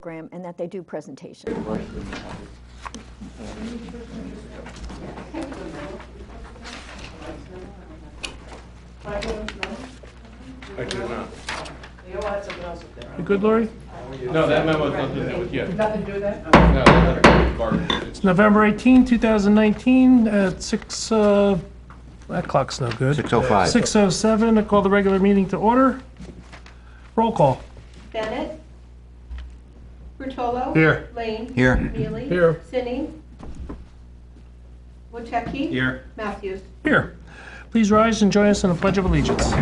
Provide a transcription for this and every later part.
program and that they do presentation. I do not. You good, Lori? No, that memo has nothing to do with you. Nothing to do with that? No, that's garbage. It's November 18, 2019 at 6, that clock's no good. 6:05. 6:07, I call the regular meeting to order. Roll call. Bennett. Bertolo. Here. Lane. Here. Neely. Here. Sinning. Wojcicki. Here. Matthews. Here. Please rise and join us in the Pledge of Allegiance.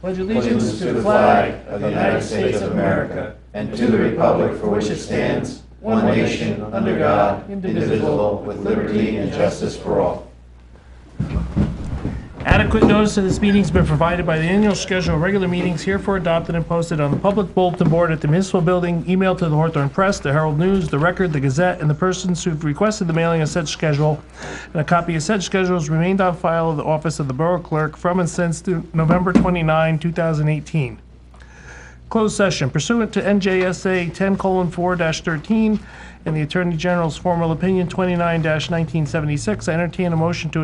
Pledge allegiance To the flag of the United States of America and to the republic for which it stands, one nation, under God, indivisible, with liberty and justice for all. Adequate notice of this meeting has been provided by the annual schedule of regular meetings herefore adopted and posted on the public bulletin board at the municipal building, emailed to the Hawthorne Press, the Herald News, the Record, the Gazette, and the persons who've requested the mailing of such schedule. And a copy of such schedule has remained on file at the office of the Borough Clerk from and since November 29, 2018. Closed session pursuant to NJSA 10:4-13 and the Attorney General's formal opinion 29-1976, I entertain a motion to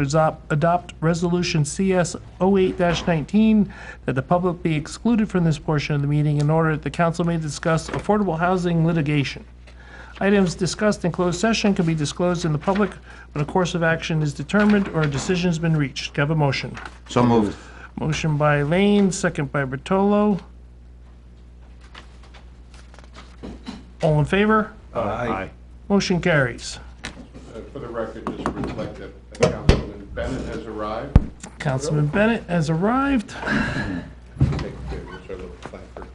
adopt Resolution CS 08-19 that the public be excluded from this portion of the meeting in order that the council may discuss affordable housing litigation. Items discussed in closed session can be disclosed in the public when a course of action is determined or a decision has been reached. Can I have a motion? So moved. Motion by Lane, second by Bertolo. All in favor? Aye. Motion carries. For the record, just reflect that Councilman Bennett has arrived. Councilman Bennett has arrived. Take this over the placard.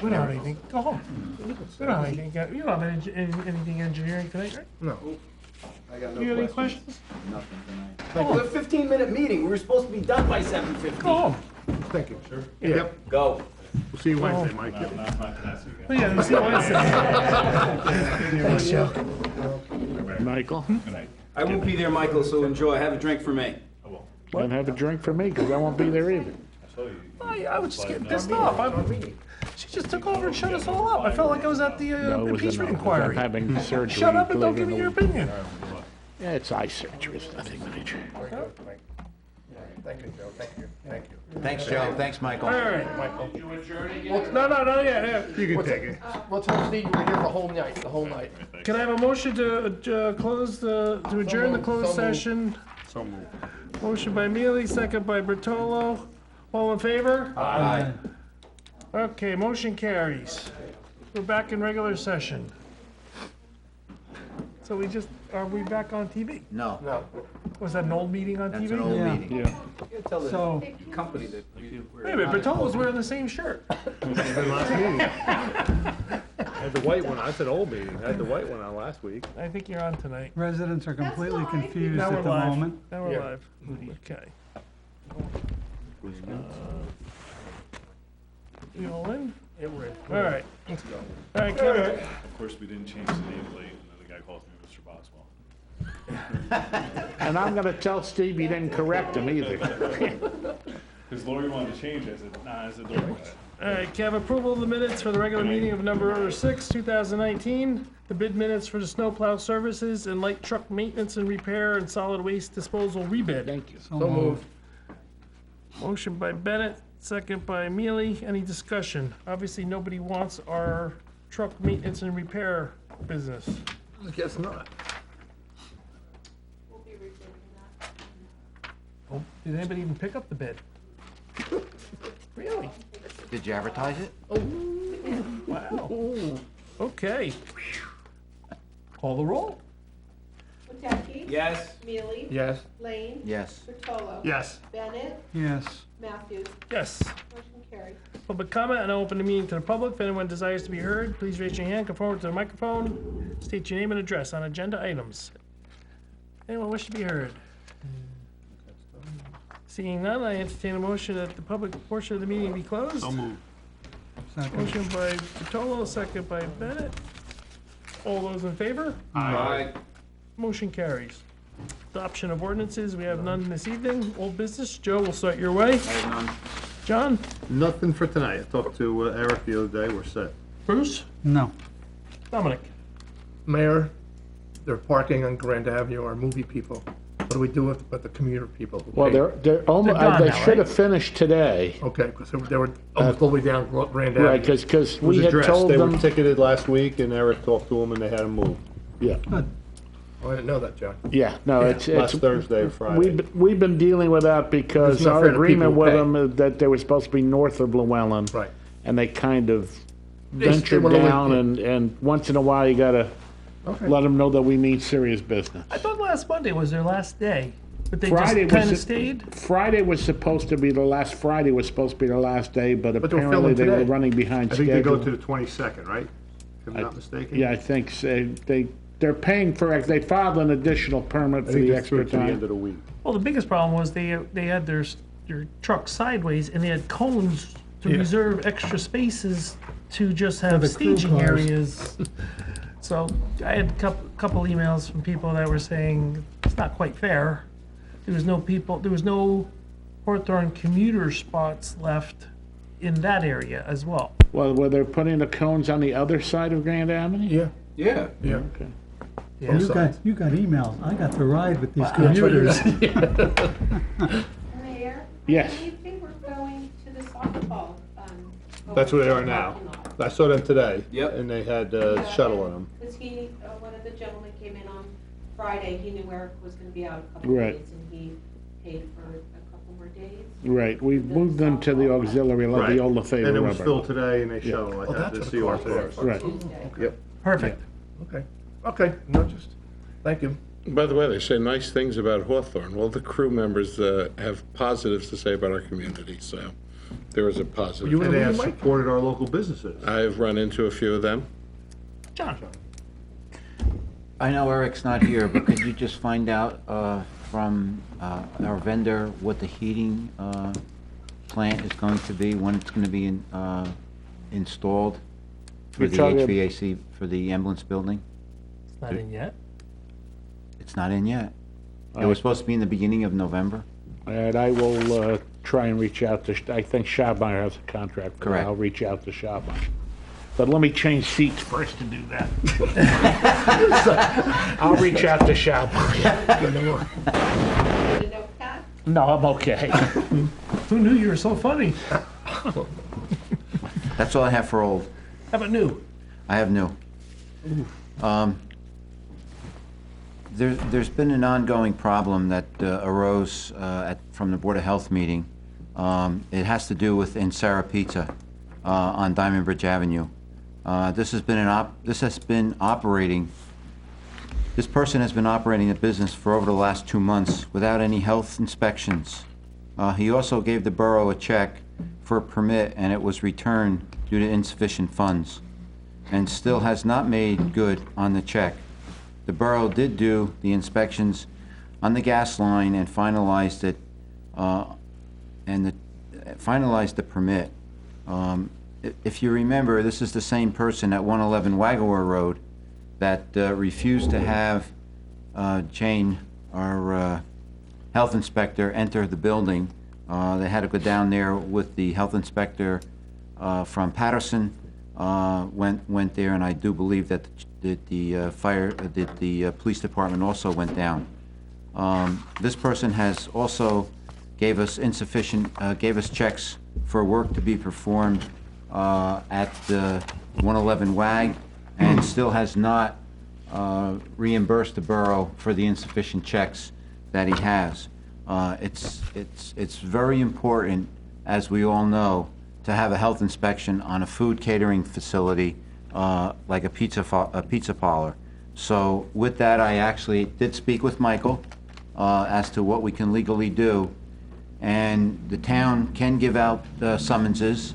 We don't have anything. Go home. We don't have anything. You don't have anything engineering tonight, right? No. I got You got any questions? Nothing tonight. Go home. We're a 15-minute meeting. We were supposed to be done by 7:50. Go home. Thank you. Sure. Yeah. Yep. Go. We'll see you Wednesday, Mike. Oh, yeah, we see you Wednesday. Michael, I won't be there, Michael, so enjoy. Have a drink for me. don't have a drink for me, because I won't be there either. I was just getting pissed off. She just took over and shut us all up. I felt like I was at the No, it was impeachment I'm inquiry. having surgery. Shut up and don't give later me in your the week. opinion. Yeah, it's eye surgery, it's nothing major. Thank you, Joe. Thank you. Thank you. Thanks, Joe. Thanks, Michael. All right. You adjourn again? No, yeah. You can take it. Let's have Steve here the whole night, Can I have a motion to close to adjourn the closed So moved. session? So moved. Motion by Mealy, second by Bertolo. All in favor? Aye. Okay, motion carries. We're back in regular session. So are we back on TV? No, Was that an old meeting on TV? that's an old meeting. Yeah. Tell the So, company that we were. Wait a minute, Bertolo's wearing the same shirt. Last meeting. I had the white one. I said old meeting. I had the white one on last week. I think you're on tonight. Residents are completely confused Now we're at the live. moment. Now we're live. Okay. You all in? Yeah, we're in. All right, let's go. All right, Kevin. Of course, we didn't change the name late, and then the guy calls me Mr. Boswell. And I'm gonna tell Steve he didn't correct him either. His lawyer wanted to change it, I said, nah, I said, don't worry about it. All right, can I have approval of the minutes for the regular meeting of November 6, 2019? The bid minutes for the snowplow services and light truck maintenance and repair and solid waste disposal rebid. Thank you. so moved. Motion by Bennett, second by Mealy. Any discussion? Obviously, nobody wants our truck maintenance and repair business. I guess not. Oh, did anybody even pick up the bid? Really? Did you advertise it? Wow. Okay. Call the roll. Wadecki. Yes. Mealy. Yes. Lane. Yes. Bertolo. Yes. Bennett. Yes. Matthews. Yes. Motion carried. Public comment, and I'll open the meeting to the public. If anyone desires to be heard, please raise your hand, come forward to the microphone, state your name and address on agenda items. Anyone wish to be heard? Seeing none, I entertain a motion that the public portion of the meeting be closed. So moved. Second. Motion by Bertolo, second by Bennett. All those in favor? Aye. Motion carries. Adoption of ordinances, we have none this evening. Old business, Joe, we'll start your way. I have none. John? Nothing for tonight. I talked to Eric the other day. We're set. Bruce? No. Dominic? Mayor, they're parking on Grand Avenue, our movie people. What do we do with the commuter people? who Well, pay? they're almost, They're gone they now, should right? have finished today, Okay, because they were almost all the way down Grand Avenue. right, because It was we had addressed. told They were them, ticketed last week, and Eric talked to them, and they had them moved. yeah, Oh, I didn't know that, John. yeah, no, it's, Last Thursday or Friday. we've been dealing with that because It's not our fair to agreement people with who them is that they were supposed to be north of Llewellyn. Right. And they kind of They ventured went away- down, and once in a while, you gotta Okay. let them know that we mean serious business. I thought last Monday was their last day, but they Friday just kind was of stayed. Friday was supposed to be the last, Friday was supposed to be the last day, but they were apparently filming they were today. running behind I think they go schedule. to the 22nd, right? If I'm not mistaken. Yeah, I think so. They're paying for, they filed an additional permit I for think the it's through extra to the end time. of the week. Well, the biggest problem was they had their truck sideways and they had cones to Yeah. reserve extra spaces to just have the crew staging cars. areas. So I had a couple emails from people that were saying it's not quite fair. There was no Hawthorne commuter spots left in that area as well. Well, were they putting the cones on the other side of Grand Avenue? Yeah, Yeah. yeah. Okay. Yeah. You got emails. I got to ride with these commuters. Mayor? Yes. I believe they were going to the softball. That's where they are now. I saw them today. Yep. And they had shuttle in them. Because one of the gentlemen came in on Friday, he knew Eric was gonna be out a couple Right. days, and he paid for a couple more days. Right, we moved them to the auxiliary, like Right. the old Lefebvre And it was filled rubber. today, and they shuttle. I Oh, had that's to what see the our cars cars. Right. Tuesday. Yep. Perfect. Okay, no, just, thank you. By the way, they say nice things about Hawthorne. Well, the crew members have positives to say about our community, so there is a You positive. and And me ask- supported our local businesses. I've run into a few of them. John? I know Eric's not here, but could you just find out from our vendor what the heating plant is going to be, when it's going to be installed for You're the talking- HVAC for the ambulance building? It's not in yet. It's not in yet. It Alright. was supposed to be in the beginning of November. And I will try and reach out to, I think Schabmeyer has a contract. for it. Correct. I'll reach out to Schabmeyer. But let me change seats first to do that. I'll reach out to Schabmeyer. Want to know, Pat? No, I'm okay. Who knew you were so funny? That's all I have for old. How about new? I have new. There's been an ongoing problem that arose from the Board of Health meeting. It has to do with Insera Pizza on Diamond Bridge Avenue. This person has been operating the business for over the last 2 months without any health inspections. He also gave the borough a check for a permit, and it was returned due to insufficient funds, and still has not made good on the check. The borough did do the inspections on the gas line and finalized it, finalized the permit. If you remember, this is the same person at 111 Wagawar Road that refused to have Jane, our health inspector, enter the building. They had to go down there with the health inspector from Patterson, went there, and I do believe that the police department also went down. This person has also gave us checks for work to be performed at the 111 WAG, and still has not reimbursed the borough for the insufficient checks that he has. It's very important, as we all know, to have a health inspection on a food catering facility like a pizza parlor. So with that, I actually did speak with Michael as to what we can legally do, and the town can give out summonses.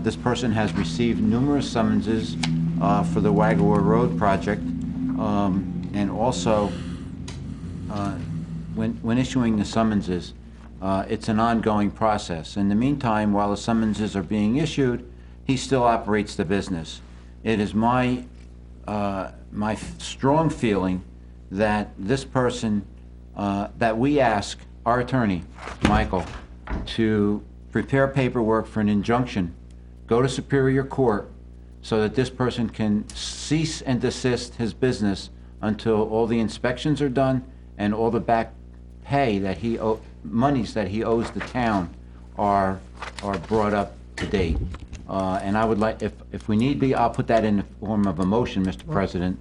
This person has received numerous summonses for the Wagawar Road project, and also when issuing the summonses, it's an ongoing process. In the meantime, while the summonses are being issued, he still operates the business. It is my strong feeling that this person, that we ask our attorney, Michael, to prepare paperwork for an injunction, go to Superior Court, so that this person can cease and desist his business until all the inspections are done and all the back pay that monies that he owes the town are brought up to date. And I would like, if we need be, I'll put that in the form of a motion, Mr. President,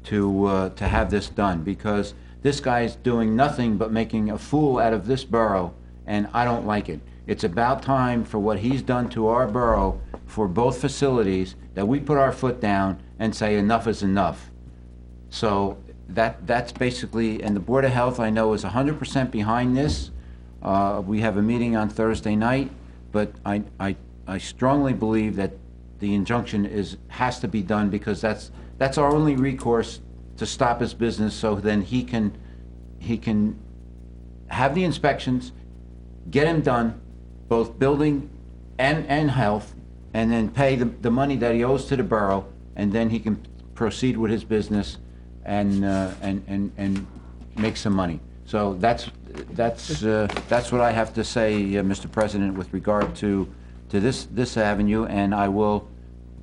to have this done, because this guy's doing nothing but making a fool out of this borough, and I don't like it. It's about time for what he's done to our borough for both facilities, that we put our foot down and say enough is enough. So that's basically, and the Board of Health, I know, is 100% behind this. We have a meeting on Thursday night, but I strongly believe that the injunction has to be done, because that's our only recourse to stop his business, so then he can have the inspections, get him done, both building and health, and then pay the money that he owes to the borough, and then he can proceed with his business and make some money. So that's what I have to say, Mr. President, with regard to this avenue. And I will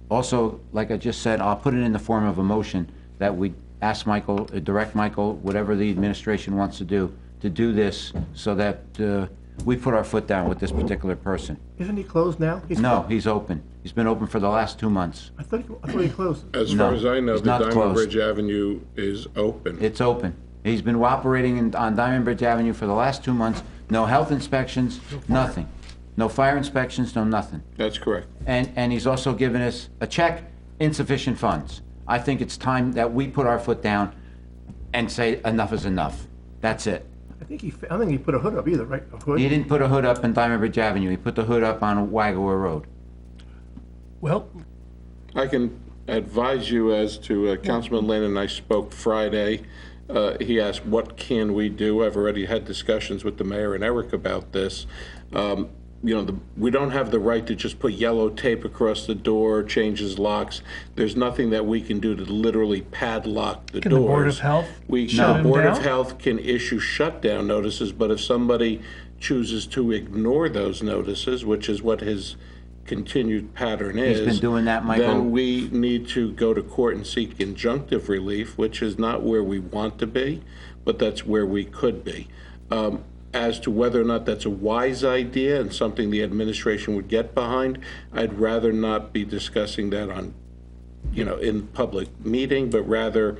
also, like I just said, I'll put it in the form of a motion that we ask Michael, direct Michael, whatever the administration wants to do this, so that we put our foot down with this particular person. Isn't he closed now? No, he's open. He's been open for the last 2 months. I thought he closed. As No, far as I know, he's the not Diamond closed. Bridge Avenue is open. It's open. He's been operating on Diamond Bridge Avenue for the last 2 months. No health inspections, nothing. No fire inspections, no nothing. That's correct. And he's also given us a check, insufficient funds. I think it's time that we put our foot down and say enough is enough. That's it. I think he put a hood up either, right? A hood? He didn't put a hood up on Diamond Bridge Avenue. He put the hood up on Wagawa Road. Well, I can advise you as to, Councilman Lane and I spoke Friday. He asked, what can we do? I've already had discussions with the mayor and Eric about this. We don't have the right to just put yellow tape across the door, change his locks. There's nothing that we can do to literally padlock the doors. Can the Board of Health shut The him Board of down? Health can issue shutdown notices, but if somebody chooses to ignore those notices, which is what his continued pattern is. He's been doing that, Michael. Then we need to go to court and seek injunctive relief, which is not where we want to be, but that's where we could be. As to whether or not that's a wise idea and something the administration would get behind, I'd rather not be discussing that on, in public meeting, but rather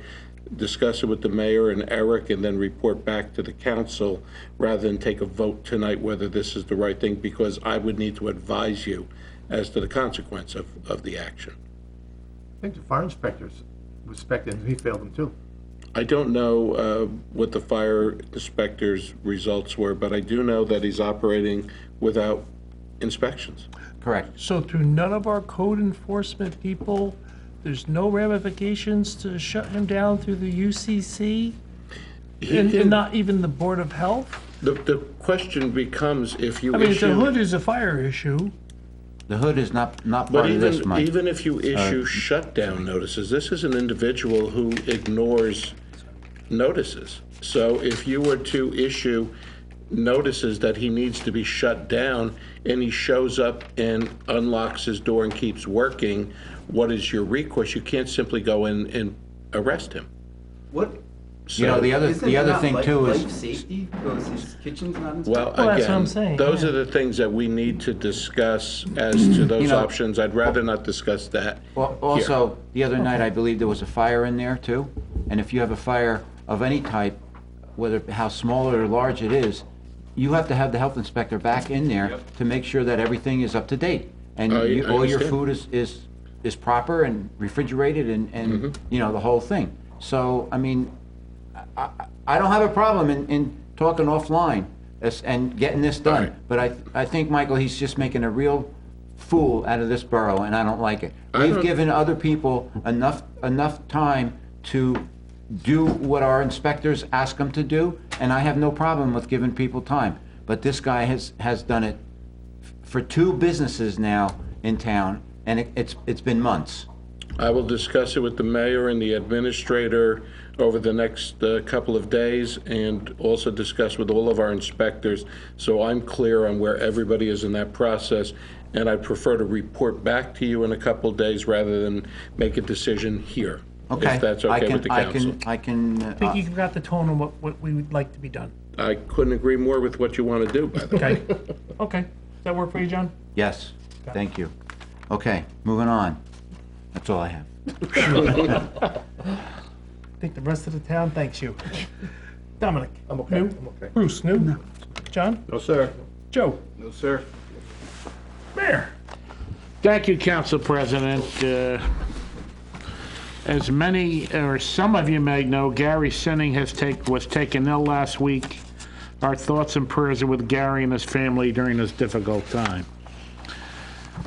discuss it with the mayor and Eric and then report back to the council rather than take a vote tonight whether this is the right thing, because I would need to advise you as to the consequence of the action. I think the fire inspectors respected him, he failed them too. I don't know what the fire inspector's results were, but I do know that he's operating without inspections. Correct. so to none of our code enforcement people, there's no ramifications to shut him down through the UCC? And not even the Board of Health? The question becomes if you I mean, issue... the hood is a fire issue. The hood is not But part of this, Mike. even if you issue shutdown notices, this is an individual who ignores notices. So if you were to issue notices that he needs to be shut down and he shows up and unlocks his door and keeps working, what is your recourse? You can't simply go in and arrest him. What? So, the other thing too is life safety because his kitchen's not inspected? well, Well, that's what again, I'm saying, those yeah. are the things that we need to discuss as to those options. I'd rather not discuss that Well, here. also, the other night, I believe there was a fire in there too. And if you have a fire of any type, whether how small or large it is, you have to have the health inspector back in there to make sure that everything is up to date. And I all your understand. food is proper and refrigerated and Mm-hmm. the whole thing. So, I mean, I don't have a problem in talking offline and getting this done. Right. But I think, Michael, he's just making a real fool out of this borough, and I don't like it. I We've don't- given other people enough time to do what our inspectors ask them to do, and I have no problem with giving people time. But this guy has done it for 2 businesses now in town, and it's been months. I will discuss it with the mayor and the administrator over the next couple of days, and also discuss with all of our inspectors, so I'm clear on where everybody is in that process. And I'd prefer to report back to you in a couple of days rather than make a decision here. Okay. If that's okay with the council. I can. I think you got the tone of what we would like to be done. I couldn't agree more with what you want to do, by the way. Okay, okay. Does that work for you, John? Yes, thank you. Okay, moving on. That's all I have. I think the rest of the town thanks you. Dominic? I'm okay, New? I'm okay. Bruce, new? No. John? No, sir. Joe? No, sir. Mayor? Thank you, Council President. As many, or some of you may know, Gary Sinning was taken ill last week. Our thoughts and prayers are with Gary and his family during this difficult time.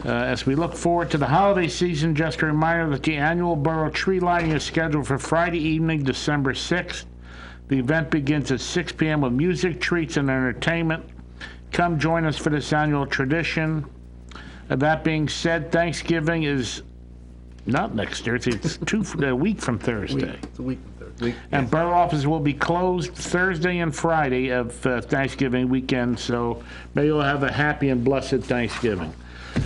As we look forward to the holiday season, just a reminder that the annual borough tree lighting is scheduled for Friday evening, December 6th. The event begins at 6 p.m. with music, treats, and entertainment. Come join us for this annual tradition. That being said, Thanksgiving is not next Thursday, it's a week from Thursday. It's a week from Thursday. And borough offices will be closed Thursday and Friday of Thanksgiving weekend, so may you all have a happy and blessed Thanksgiving.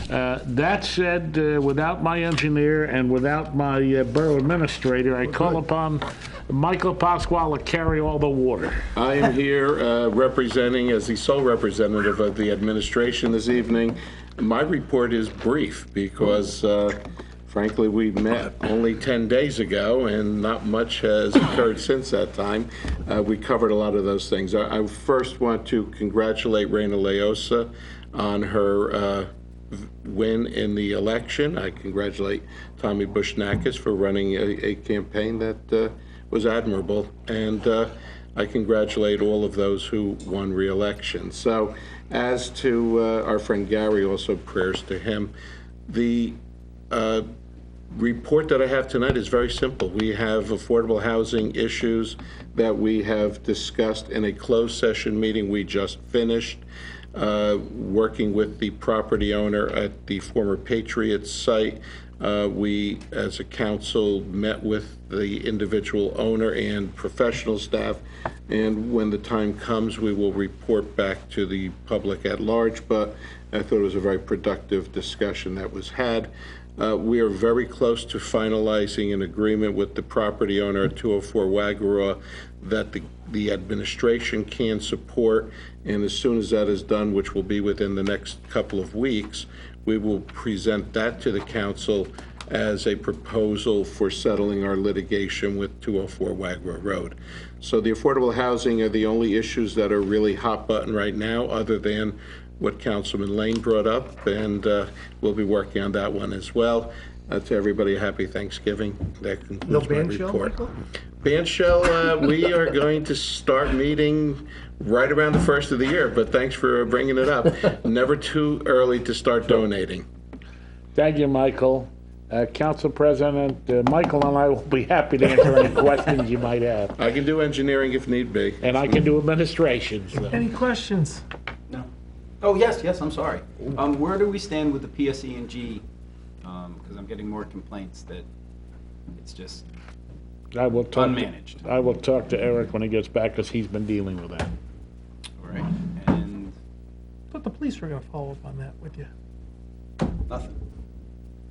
That said, without my engineer and without my borough administrator, I call upon Michael Pasquale to carry all the water. I am here representing, as the sole representative of the administration this evening. My report is brief because, frankly, we met only 10 days ago and not much has occurred since that time. We covered a lot of those things. I first want to congratulate Reina Leosa on her win in the election. I congratulate Tommy Bushnakis for running a campaign that was admirable. And I congratulate all of those who won re-election. So as to our friend Gary, also prayers to him. The report that I have tonight is very simple. We have affordable housing issues that we have discussed in a closed session meeting we just finished, working with the property owner at the former Patriots site. We, as a council, met with the individual owner and professional staff, and when the time comes, we will report back to the public at large, but I thought it was a very productive discussion that was had. We are very close to finalizing an agreement with the property owner at 204 Wagaraw that the administration can support, and as soon as that is done, which will be within the next couple of weeks, we will present that to the council as a proposal for settling our litigation with 204 Wagaraw Road. So the affordable housing are the only issues that are really hot button right now, other than what Councilman Lane brought up, and we'll be working on that one as well. To everybody, a happy Thanksgiving. That concludes my report. Band shell, we are going to start meeting right around the first of the year, but thanks for bringing it up. Never too early to start donating. Thank you, Michael. Council President, Michael and I will be happy to answer any questions you might have. I can do engineering if need be. And I can do administration. So. Any questions? No. Oh, yes, I'm sorry. Where do we stand with the PSE&G? Because I'm getting more complaints that it's just unmanaged. I will talk to Eric when he gets back, because he's been dealing with that. All right. And But the police were going to follow up on that with you. nothing.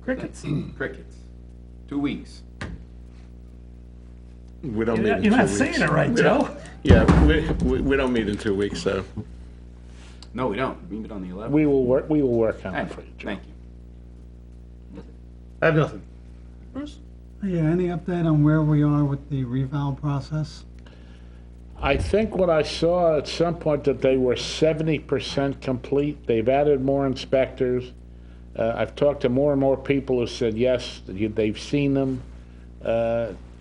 Crickets? Crickets. 2 weeks. We don't meet in 2 weeks. You're not saying it right, Joe. Yeah, we don't meet in 2 weeks, so. No, we don't. We meet on the 11th. We will work on it for you, Joe. Thank you. I have nothing. Bruce? Yeah, any update on where we are with the reval process? I think what I saw at some point that they were 70% complete. They've added more inspectors. I've talked to more and more people who said yes, they've seen them.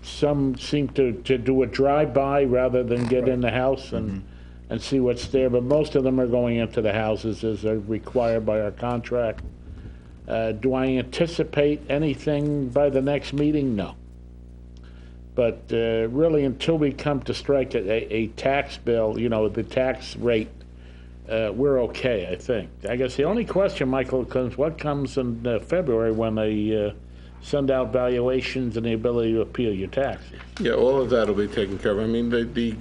Some seem to do a drive-by rather than get in the house and see what's there, but most of them are going into the houses as they're required by our contract. Do I anticipate anything by the next meeting? No. But really, until we come to strike a tax bill, the tax rate, we're okay, I think. I guess the only question, Michael, comes what comes in February when they send out valuations and the ability to appeal your taxes. Yeah, all of that will be taken care of. I mean, the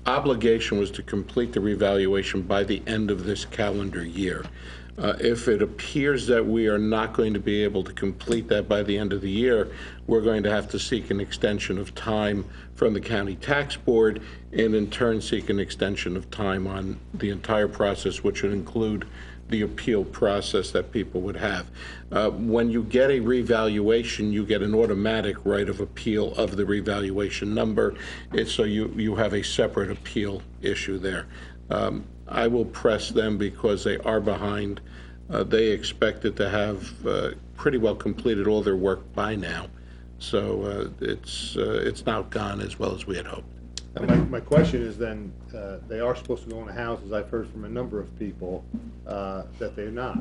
obligation was to complete the revaluation by the end of this calendar year. If it appears that we are not going to be able to complete that by the end of the year, we're going to have to seek an extension of time from the county tax board, and in turn seek an extension of time on the entire process, which would include the appeal process that people would have. When you get a revaluation, you get an automatic right of appeal of the revaluation number. So you have a separate appeal issue there. I will press them because they are behind. They expected to have pretty well completed all their work by now. So it's now gone as well as we had hoped. My question is then, they are supposed to go into houses. I've heard from a number of people that they're not.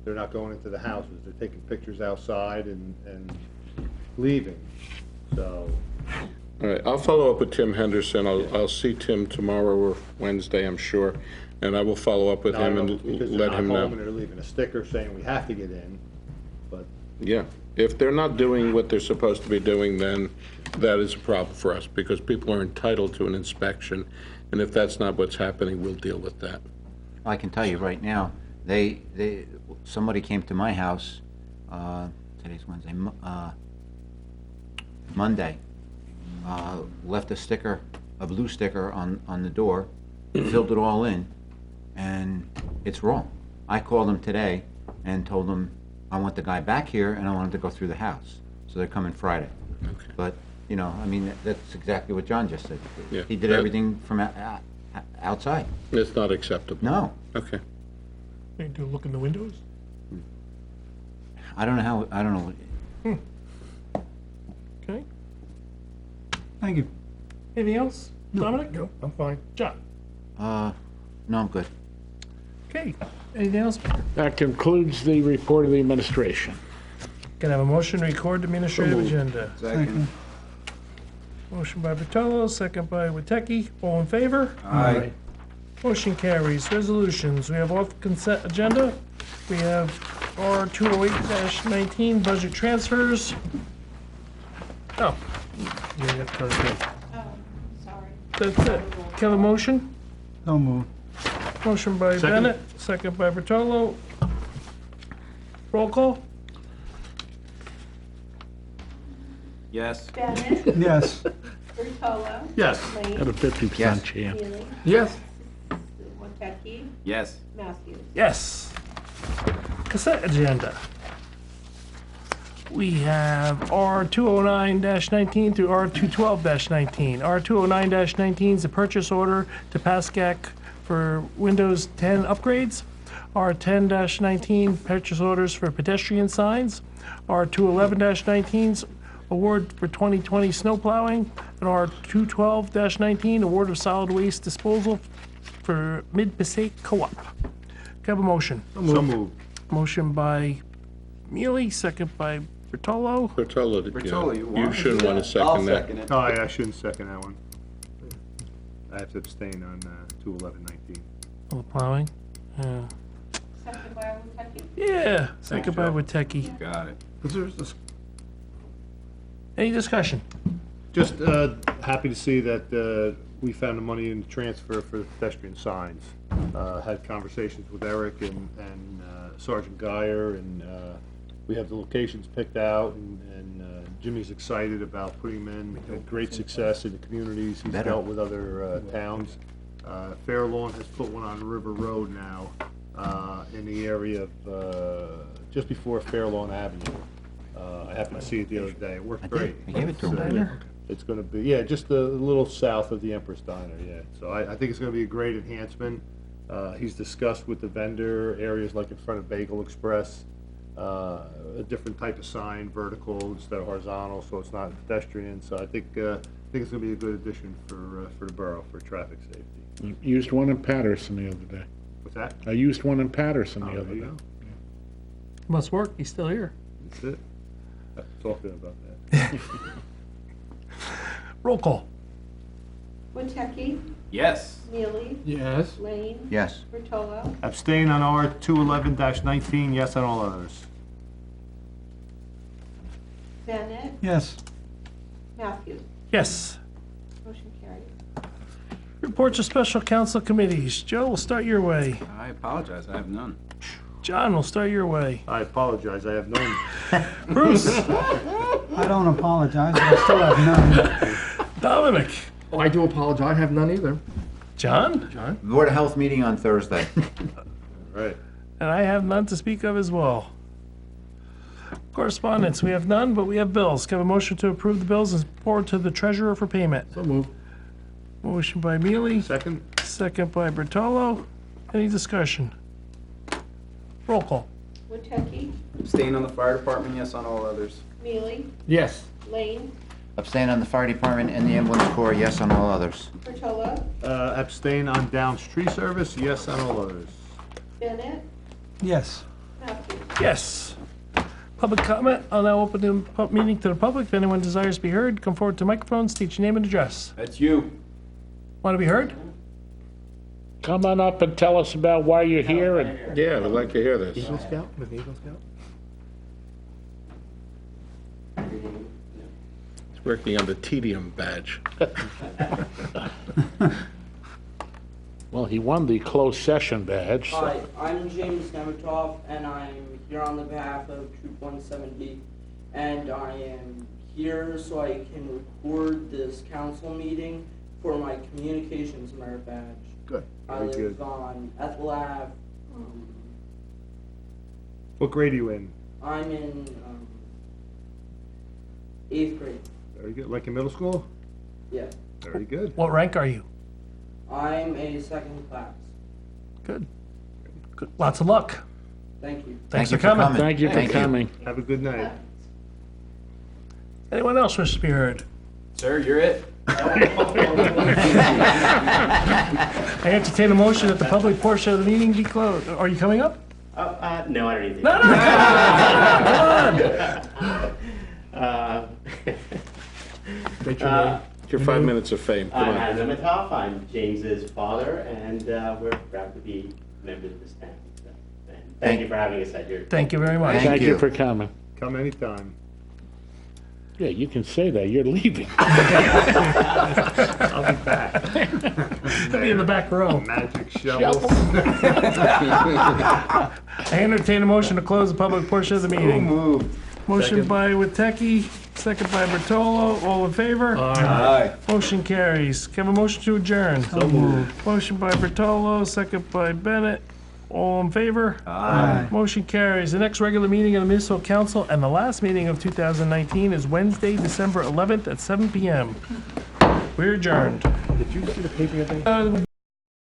They're not going into the houses. They're taking pictures outside and leaving. So. All right, I'll follow up with Tim Henderson. I'll see Tim tomorrow or Wednesday, I'm sure, and I will follow up with him and let him know. They're leaving a sticker saying we have to get in, but. Yeah, if they're not doing what they're supposed to be doing, then that is a problem for us, because people are entitled to an inspection, and if that's not what's happening, we'll deal with that. I can tell you right now, somebody came to my house, today's Wednesday, Monday, left a sticker, a blue sticker on the door, filled it all in, and it's wrong. I called them today and told them I want the guy back here and I want him to go through the house. So they're coming Friday. Okay. But, I mean, that's exactly what John just said. Yeah, He did everything from outside. It's not acceptable. No. Okay. They do look in the windows? I don't know. Okay. Thank you. Anything else? Dominic? No, I'm fine. John? No, I'm good. Okay. Anything else? That concludes the report of the administration. Can I have a motion to record the administrative agenda? Second. Motion by Bertolo, second by Witecki. All in favor? Aye. Motion carries. Resolutions. We have off the consent agenda. We have R 208-19 budget transfers. Oh. You have to turn it in. Oh, sorry. That's it. Can I have a motion? So moved. Motion by Second. Bennett, second by Bertolo. Roll call? Yes. Bennett, Yes. Bertolo. Yes. At a Lane, 50% Yes. chance. Neely, Yes. Woteki, Yes. Matthews. Yes. Consent agenda. We have R 209-19 through R 212-19. R 209-19 is a purchase order to Pascac for Windows 10 upgrades. R 10-19 purchase orders for pedestrian signs. R 211-19's award for 2020 snow plowing. And R 212-19 award of solid waste disposal for Mid-Passaic Co-op. Can I have a motion? So moved. Motion by Mealy, second by Bertolo. Bertolo, Bertolo, you you want? shouldn't want to I'll second that. second it. Oh, yeah, I shouldn't second that one. I have to abstain on 21119. All the plowing. Yeah. Second by Woteki. Yeah, second by Joe. Witecki. Got it. Any discussion? Just happy to see that we found the money in the transfer for the pedestrian signs. Had conversations with Eric and Sergeant Geyer, and we have the locations picked out, and Jimmy's excited about putting them in. Had great success in the communities. He's Better. dealt with other towns. Fairlawn has put one on River Road now in the area of just before Fairlawn Avenue. I happened to see it the other day. It worked great. I gave it to him. Diner? It's gonna be, yeah, just a little south of the Empress Diner, yeah. So I think it's gonna be a great enhancement. He's discussed with the vendor areas like in front of Bagel Express, a different type of sign, vertical instead of horizontal, so it's not pedestrian. So I think it's gonna be a good addition for the borough for traffic safety. Used one in Patterson the other day. What's that? I used one in Patterson Oh, the there other you day. go. Must work, he's still here. That's it. Talk to him about that. Roll call. Woteki, Yes. Neely, Yes. Lane, Yes. Bertolo. Abstain on R 211-19, yes on all others. Bennett, Yes. Matthews. Yes. Motion carries. Reports of special council committees. Joe, we'll start your way. I apologize. I have none. John, we'll start your way. I apologize, I have none. Bruce. I don't apologize, but I still have none. Dominic. Oh, I do apologize. I have none either. John? Board of Health meeting on Thursday. Right. And I have none to speak of as well. Correspondence, we have none, but we have bills. Can I have a motion to approve the bills and forward to the treasurer for payment? So moved. Motion by Mealy, Second? second by Bertolo. Any discussion? Roll call. Woteki, Abstain on the fire department, yes on all others. Neely, Yes. Lane, Abstain on the fire department and the ambulance corps, yes on all others. Bertolo, Abstain on Downs Tree Service, yes on all others. Bennett, Yes. Matthews. Yes. Public comment. I'll now open the meeting to the public. If anyone desires to be heard, come forward to microphones, state your name and address. That's you. Want to be heard? Come on up and tell us about why you're here and Yeah, we'd like to hear this. Eagle Scout? With Eagle Scout? He's working on the tedium badge. well, he won the closed session badge. So. Hi, I'm James Nemitov, and I'm here on the behalf of Troop 170, and I am here so I can record this council meeting for my communications merit badge. Good. I Very live good. on Ethel Ave. What grade are you in? I'm in 8th grade. Very good. Like in middle school? Yeah, Very good. What rank are you? I'm a second class. Good. Good. Lots of luck. Thank you. Thanks you for coming. Thank you for coming. Have a good night. Anyone else wish to be heard? Sir, you're it. I entertain a motion that the public portion of the meeting be closed. Are you coming up? No, I don't need to. No, no, State your name. It's your 5 minutes of fame. Come I'm on. Adam Emetoff. I'm James's father, and we're proud to be members of this family. So, and thank you for having us at your. Thank you very much. Thank you for coming. Come anytime. Yeah, you can say that. You're leaving. I'll be back. He'll be in the back row. Magic shovels. I entertain a motion to close the public portion of the meeting. Moved. Motion by Witecki, second by Bertolo. All in favor? Aye. Motion carries. Can I have a motion to adjourn? So moved. Motion by Bertolo, second by Bennett. All in favor? Aye. Motion carries. The next regular meeting of the Municipal Council and the last meeting of 2019 is Wednesday, December 11th at 7 p.m. We're adjourned. Did you see the paper today?